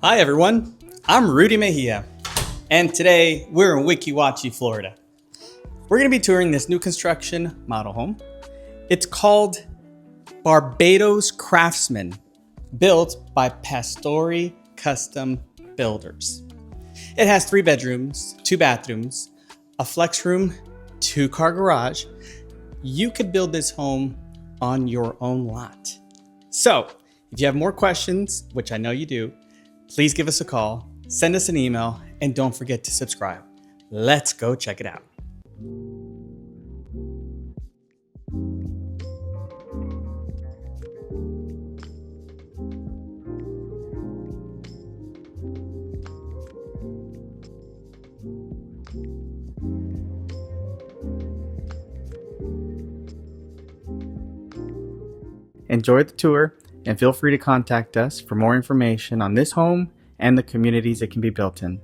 Hi everyone, I'm Rudy Mejia, and today we're in Weeki Wachee, Florida. We're going to be touring this new construction model home. It's called Barbados Craftsman, built by Pastore Custom Builders. It has 3 bedrooms, 2 bathrooms, a flex room, 2-car garage. You could build this home on your own lot. So, if you have more questions, which I know you do, please give us a call, send us an email, and don't forget to subscribe. Let's go check it out. Enjoy the tour and feel free to contact us for more information on this home and the communities it can be built in.